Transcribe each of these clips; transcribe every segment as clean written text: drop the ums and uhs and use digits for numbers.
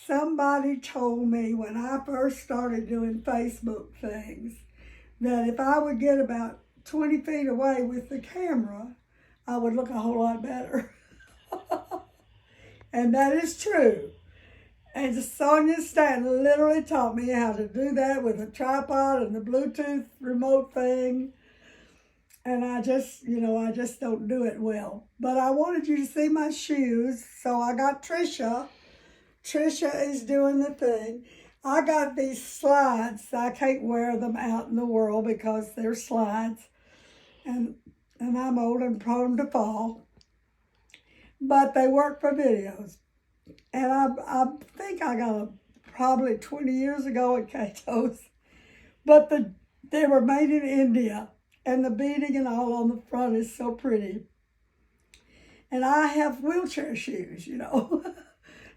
Somebody told me when I first started doing Facebook things that if I would get about 20 feet away with the camera, I would look a whole lot better. And that is true. And Sonia Stanton literally taught me how to do that with a tripod and the Bluetooth remote thing. And I just don't do it well. But I wanted you to see my shoes, so I got Trisha. Trisha is doing the thing. I got these slides. I can't wear them out in the world because they're slides. And I'm old and prone to fall. But they work for videos. And I think I got them probably 20 years ago at Cato's. But they were made in India. And the beading and all on the front is so pretty. And I have wheelchair shoes,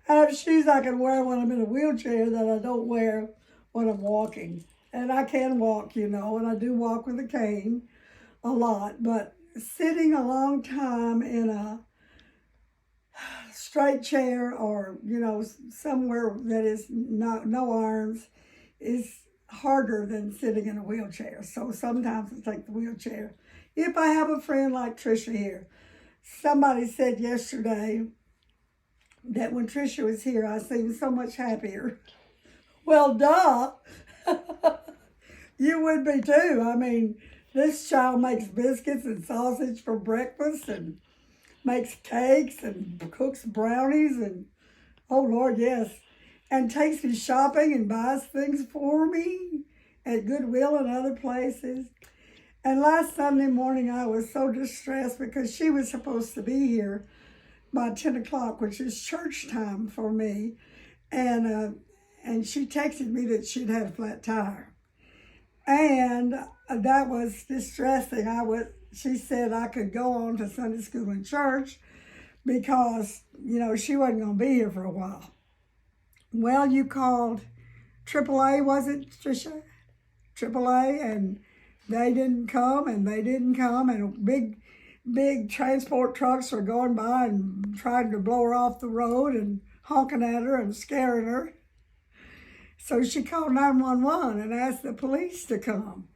I have shoes I can wear when I'm in a wheelchair that I don't wear when I'm walking. And I can walk, and I do walk with a cane a lot. But sitting a long time in a straight chair or, somewhere that is no arms is harder than sitting in a wheelchair. So sometimes I take the wheelchair. If I have a friend like Trisha here, somebody said yesterday that when Trisha was here, I seemed so much happier. Well, duh. You would be too. I mean, this child makes biscuits and sausage for breakfast and makes cakes and cooks brownies and, oh Lord, yes. And takes me shopping and buys things for me at Goodwill and other places. And last Sunday morning, I was so distressed because she was supposed to be here by 10 o'clock, which is church time for me. And she texted me that she'd had a flat tire. And that was distressing. She said I could go on to Sunday school and church because, she wasn't going to be here for a while. Well, you called AAA, was it, Trisha? AAA, and they didn't come, and big transport trucks were going by and trying to blow her off the road and honking at her and scaring her. So she called 911 and asked the police to come,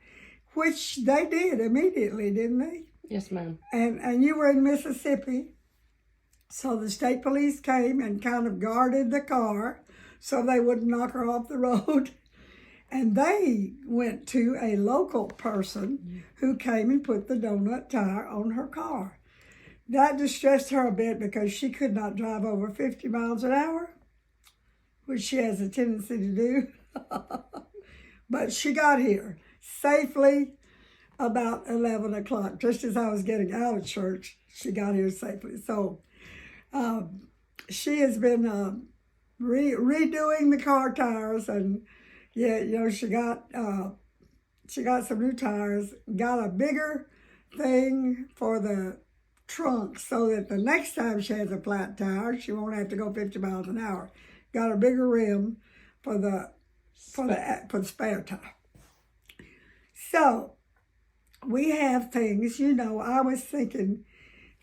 which they did immediately, didn't they? Yes, ma'am. And you were in Mississippi, so the state police came and kind of guarded the car so they wouldn't knock her off the road. And they went to a local person who came and put the donut tire on her car. That distressed her a bit because she could not drive over 50 miles an hour, which she has a tendency to do. But she got here safely about 11 o'clock. Just as I was getting out of church, she got here safely. So she has been redoing the car tires, and she got some new tires, got a bigger thing for the trunk so that the next time she has a flat tire, she won't have to go 50 miles an hour. Got a bigger rim for the spare tire. So we have things, I was thinking,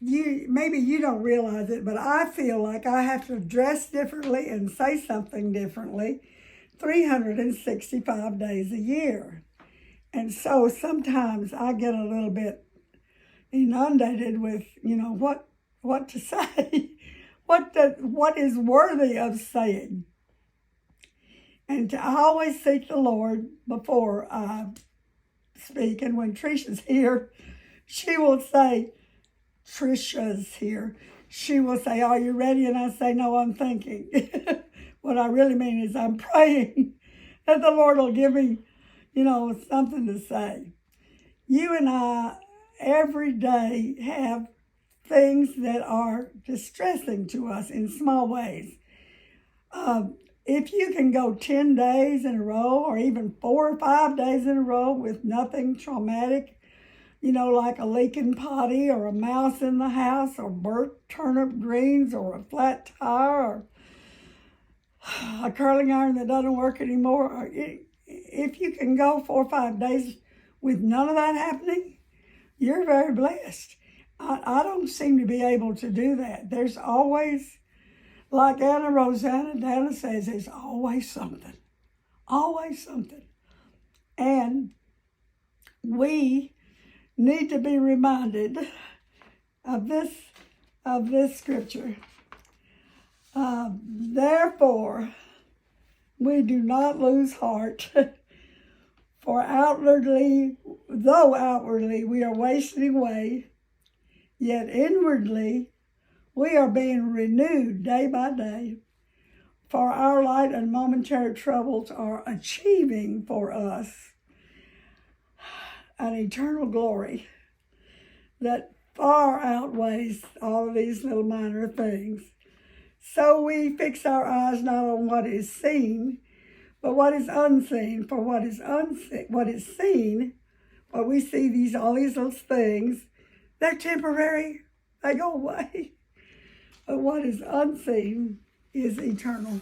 maybe you don't realize it, but I feel like I have to dress differently and say something differently 365 days a year. And so sometimes I get a little bit inundated with, what to say, what is worthy of saying. And I always seek the Lord before I speak. And when Trisha's here, she will say, Trisha's here. She will say, are you ready? And I say, no, I'm thinking. What I really mean is I'm praying that the Lord will give me, something to say. You and I every day have things that are distressing to us in small ways. If you can go 10 days in a row or even 4 or 5 days in a row with nothing traumatic, like a leaking potty or a mouse in the house or burnt turnip greens or a flat tire or a curling iron that doesn't work anymore. If you can go 4 or 5 days with none of that happening, you're very blessed. I don't seem to be able to do that. There's always Like Anna Rosanna Dana says, there's always something. Always something. And we need to be reminded of this scripture. Therefore, we do not lose heart, for though outwardly we are wasting away, yet inwardly we are being renewed day by day. For our light and momentary troubles are achieving for us an eternal glory that far outweighs all of these little minor things. So we fix our eyes not on what is seen, but what is unseen. For what is seen, what we see, all these little things, they're temporary. They go away. But what is unseen is eternal.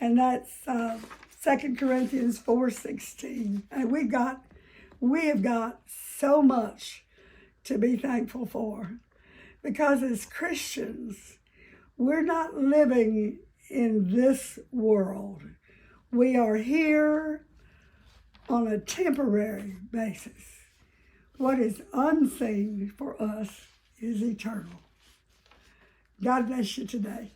And that's 2 Corinthians 4:16. And we have got so much to be thankful for. Because as Christians, we're not living in this world. We are here on a temporary basis. What is unseen for us is eternal. God bless you today.